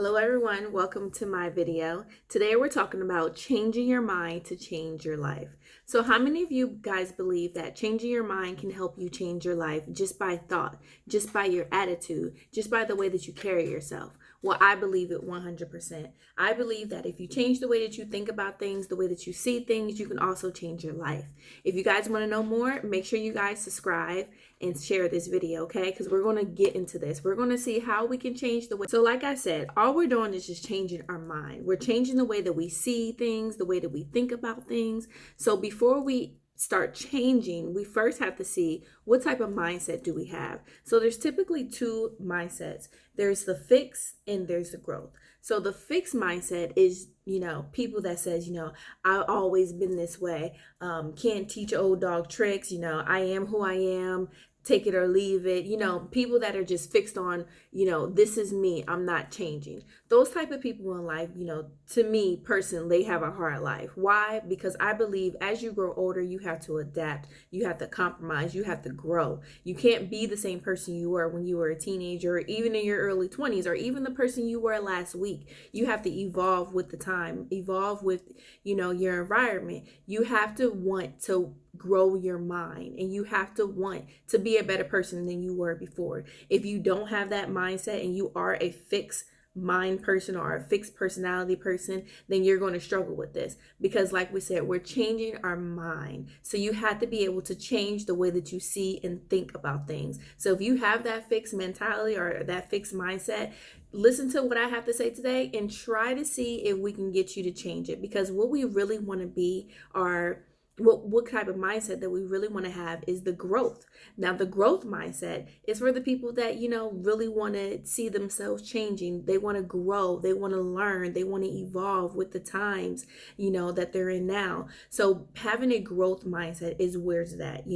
Hello everyone, welcome to my video. Today we're talking about changing your mind to change your life. So how many of you guys believe that changing your mind can help you change your life just by thought, just by your attitude, just by the way that you carry yourself? Well, I believe it 100%. I believe that if you change the way that you think about things, the way that you see things, you can also change your life. If you guys want to know more, make sure you guys subscribe and share this video, okay? Because we're going to get into this. We're going to see how we can change the way. So like I said, all we're doing is just changing our mind. We're changing the way that we see things, the way that we think about things. So before we start changing, we first have to see what type of mindset do we have. So there's typically two mindsets. There's the fix and there's the growth. So the fixed mindset is, people that says, I've always been this way. Can't teach old dog tricks. I am who I am. Take it or leave it. People that are just fixed on, this is me. I'm not changing. Those type of people in life, to me personally, they have a hard life. Why? Because I believe as you grow older, you have to adapt. You have to compromise. You have to grow. You can't be the same person you were when you were a teenager, or even in your early 20s, or even the person you were last week. You have to evolve with the time, evolve with, your environment. You have to want to grow your mind, and you have to want to be a better person than you were before. If you don't have that mindset and you are a fixed mind person or a fixed personality person, then you're going to struggle with this, because like we said, we're changing our mind. So you have to be able to change the way that you see and think about things. So if you have that fixed mentality or that fixed mindset, listen to what I have to say today and try to see if we can get you to change it, because what we really want to be are what type of mindset that we really want to have is the growth. Now, the growth mindset is for the people that, really want to see themselves changing. They want to grow. They want to learn. They want to evolve with the times, that they're in now. So having a growth mindset is where's that,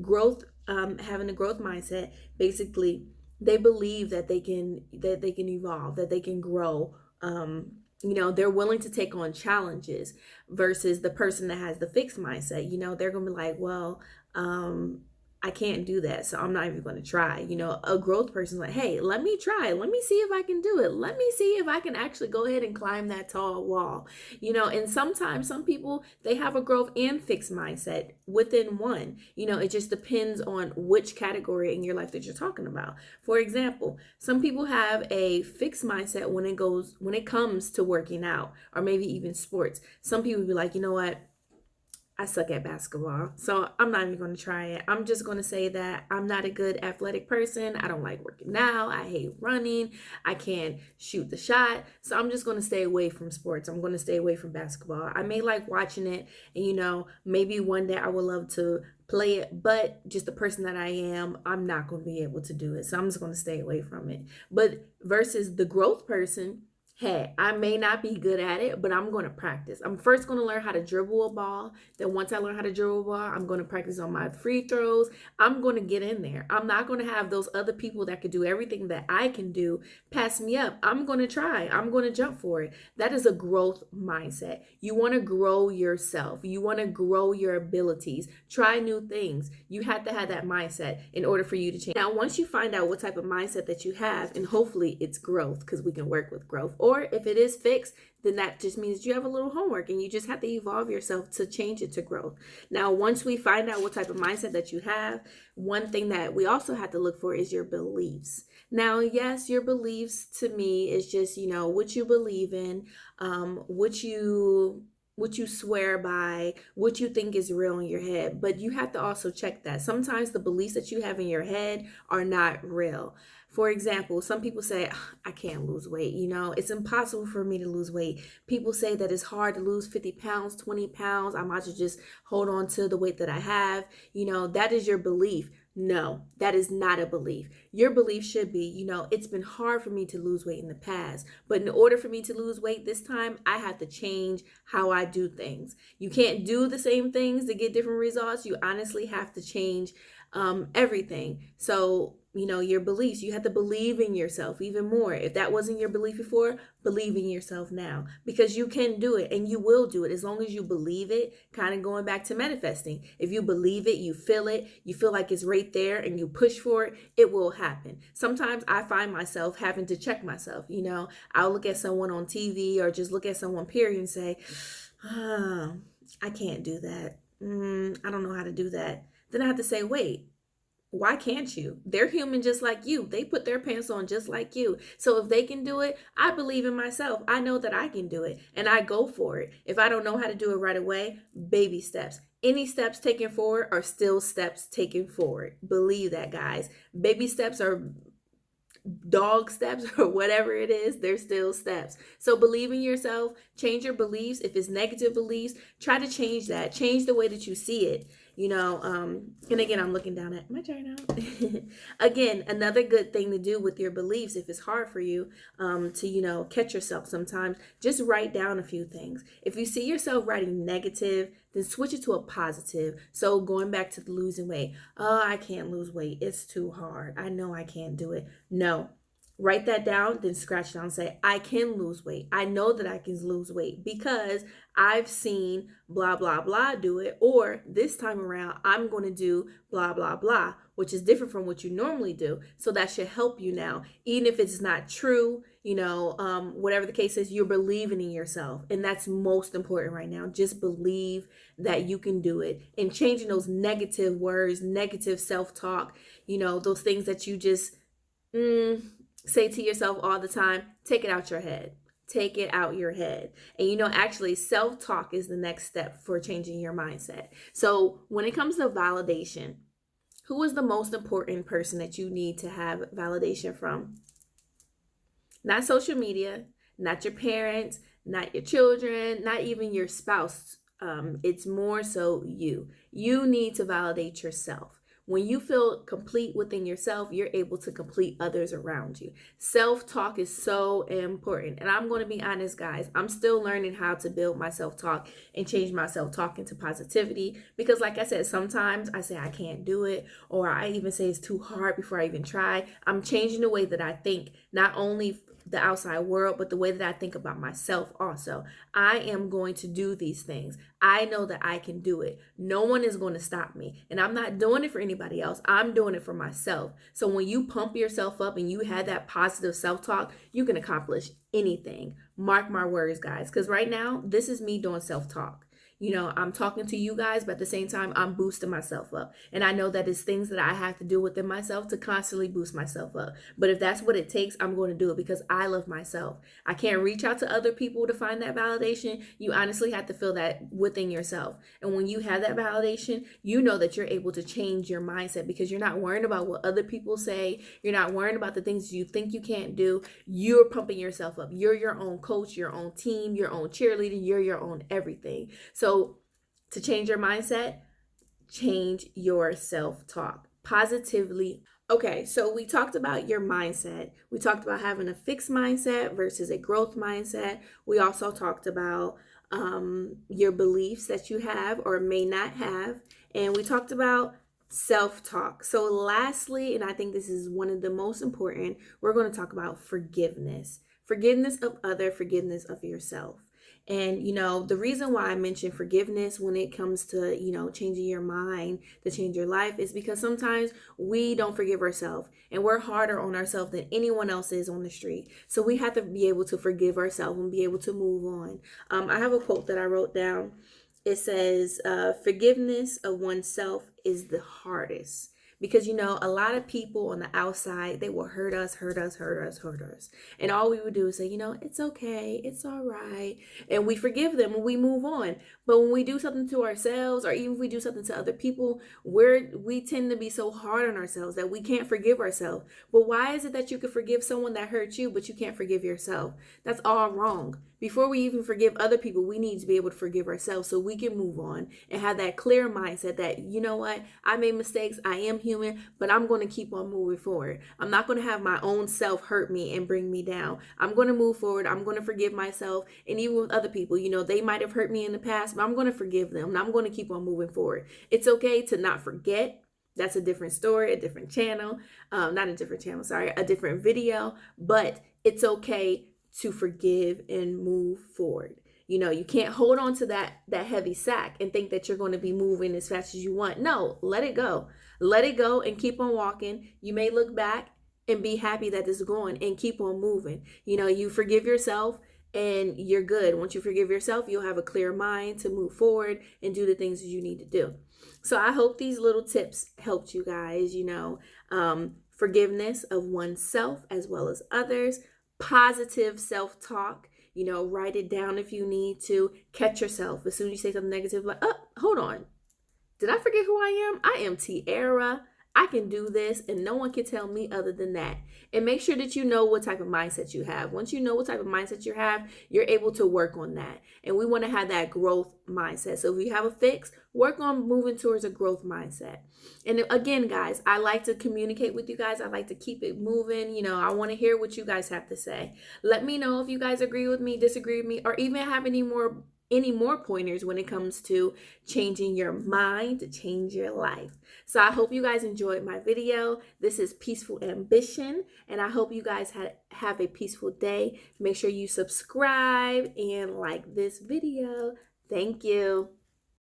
growth, having a growth mindset, basically, they believe that they can evolve, that they can grow. They're willing to take on challenges versus the person that has the fixed mindset. They're going to be like, well, I can't do that, so I'm not even going to try. A growth person's like, hey, let me try. Let me see if I can do it. Let me see if I can actually go ahead and climb that tall wall. And sometimes some people, they have a growth and fixed mindset within one. It just depends on which category in your life that you're talking about. For example, some people have a fixed mindset when it comes to working out, or maybe even sports. Some people be like, you know what? I suck at basketball, so I'm not even going to try it. I'm just going to say that I'm not a good athletic person. I don't like working out. I hate running. I can't shoot the shot. So I'm just going to stay away from sports. I'm going to stay away from basketball. I may like watching it, and maybe one day I would love to play it, but just the person that I am, I'm not going to be able to do it. So I'm just going to stay away from it. But versus the growth person, hey, I may not be good at it, but I'm going to practice. I'm first going to learn how to dribble a ball. Then once I learn how to dribble a ball, I'm going to practice on my free throws. I'm going to get in there. I'm not going to have those other people that could do everything that I can do pass me up. I'm going to try. I'm going to jump for it. That is a growth mindset. You want to grow yourself. You want to grow your abilities. Try new things. You have to have that mindset in order for you to change. Now, once you find out what type of mindset that you have, and hopefully it's growth, because we can work with growth, or if it is fixed, then that just means you have a little homework and you just have to evolve yourself to change it to growth. Now, once we find out what type of mindset that you have, one thing that we also have to look for is your beliefs. Now, yes, your beliefs to me is just, what you believe in, what you swear by, what you think is real in your head. But you have to also check that. Sometimes the beliefs that you have in your head are not real. For example, some people say, I can't lose weight. It's impossible for me to lose weight. People say that it's hard to lose 50 pounds, 20 pounds. I might just hold on to the weight that I have. That is your belief. No, that is not a belief. Your belief should be, it's been hard for me to lose weight in the past, but in order for me to lose weight this time, I have to change how I do things. You can't do the same things to get different results. You honestly have to change everything. So your beliefs. You have to believe in yourself even more. If that wasn't your belief before, believe in yourself now, because you can do it and you will do it as long as you believe it. Kind of going back to manifesting. If you believe it, you feel like it's right there and you push for it, it will happen. Sometimes I find myself having to check myself. I'll look at someone on TV or just look at someone period and say, I can't do that. I don't know how to do that. Then I have to say, wait, why can't you? They're human just like you. They put their pants on just like you. So if they can do it, I believe in myself. I know that I can do it and I go for it. If I don't know how to do it right away, baby steps. Any steps taken forward are still steps taken forward. Believe that, guys. Baby steps are dog steps or whatever it is, they're still steps. So believe in yourself, change your beliefs. If it's negative beliefs, try to change that. Change the way that you see it. And again, I'm looking down at my journal. Again, another good thing to do with your beliefs, if it's hard for you to, catch yourself sometimes, just write down a few things. If you see yourself writing negative, then switch it to a positive. So going back to the losing weight. Oh, I can't lose weight. It's too hard. I know I can't do it. No. Write that down, then scratch down and say, I can lose weight. I know that I can lose weight because I've seen blah, blah, blah do it. Or this time around, I'm going to do blah, blah, blah, which is different from what you normally do. So that should help you now. Even if it's not true, whatever the case is, you're believing in yourself. And that's most important right now. Just believe that you can do it. And changing those negative words, negative self-talk, those things that you just say to yourself all the time, take it out your head. Take it out your head. And actually self-talk is the next step for changing your mindset. So when it comes to validation, who is the most important person that you need to have validation from? Not social media, not your parents, not your children, not even your spouse. It's more so you. You need to validate yourself. When you feel complete within yourself, you're able to complete others around you. Self-talk is so important. And I'm going to be honest, guys, I'm still learning how to build my self-talk and change my self-talk into positivity. Because like I said, sometimes I say I can't do it, or I even say it's too hard before I even try. I'm changing the way that I think, not only the outside world, but the way that I think about myself also. I am going to do these things. I know that I can do it. No one is going to stop me. And I'm not doing it for anybody else. I'm doing it for myself. So when you pump yourself up and you have that positive self-talk, you can accomplish anything. Mark my words, guys. Because right now, this is me doing self-talk. I'm talking to you guys, but at the same time, I'm boosting myself up. And I know that it's things that I have to do within myself to constantly boost myself up. But if that's what it takes, I'm going to do it because I love myself. I can't reach out to other people to find that validation. You honestly have to feel that within yourself. And when you have that validation, you know that you're able to change your mindset because you're not worrying about what other people say. You're not worrying about the things you think you can't do. You're pumping yourself up. You're your own coach, your own team, your own cheerleader. You're your own everything. So to change your mindset, change your self-talk positively. Okay, so we talked about your mindset. We talked about having a fixed mindset versus a growth mindset. We also talked about your beliefs that you have or may not have. And we talked about self-talk. So lastly, and I think this is one of the most important, we're going to talk about forgiveness. Forgiveness of other, forgiveness of yourself. And, the reason why I mention forgiveness when it comes to, changing your mind to change your life is because sometimes we don't forgive ourselves and we're harder on ourselves than anyone else is on the street. So we have to be able to forgive ourselves and be able to move on. I have a quote that I wrote down. It says, forgiveness of oneself is the hardest. Because, a lot of people on the outside, they will hurt us. And all we would do is say, it's okay. It's all right. And we forgive them and we move on. But when we do something to ourselves, or even if we do something to other people, we tend to be so hard on ourselves that we can't forgive ourselves. But why is it that you could forgive someone that hurt you, but you can't forgive yourself? That's all wrong. Before we even forgive other people, we need to be able to forgive ourselves so we can move on and have that clear mindset that, you know what, I made mistakes, I am human, but I'm going to keep on moving forward. I'm not going to have my own self hurt me and bring me down. I'm going to move forward. I'm going to forgive myself. And even with other people, they might have hurt me in the past, but I'm going to forgive them and I'm going to keep on moving forward. It's okay to not forget. That's a different story, a different channel. Not a different channel, sorry, a different video. But it's okay to forgive and move forward. You can't hold on to that heavy sack and think that you're going to be moving as fast as you want. No, let it go. Let it go and keep on walking. You may look back and be happy that it's going and keep on moving. You forgive yourself and you're good. Once you forgive yourself, you'll have a clear mind to move forward and do the things that you need to do. So I hope these little tips helped you guys, forgiveness of oneself as well as others, positive self-talk, write it down if you need to, catch yourself. As soon as you say something negative, like, oh, hold on. Did I forget who I am? I am Tiara. I can do this and no one can tell me other than that. And make sure that you know what type of mindset you have. Once you know what type of mindset you have, you're able to work on that. And we want to have that growth mindset. So if you have a fix, work on moving towards a growth mindset. And again, guys, I like to communicate with you guys. I like to keep it moving. I want to hear what you guys have to say. Let me know if you guys agree with me, disagree with me, or even have any more pointers when it comes to changing your mind to change your life. So I hope you guys enjoyed my video. This is Peaceful Ambition, and I hope you guys have a peaceful day. Make sure you subscribe and like this video. Thank you.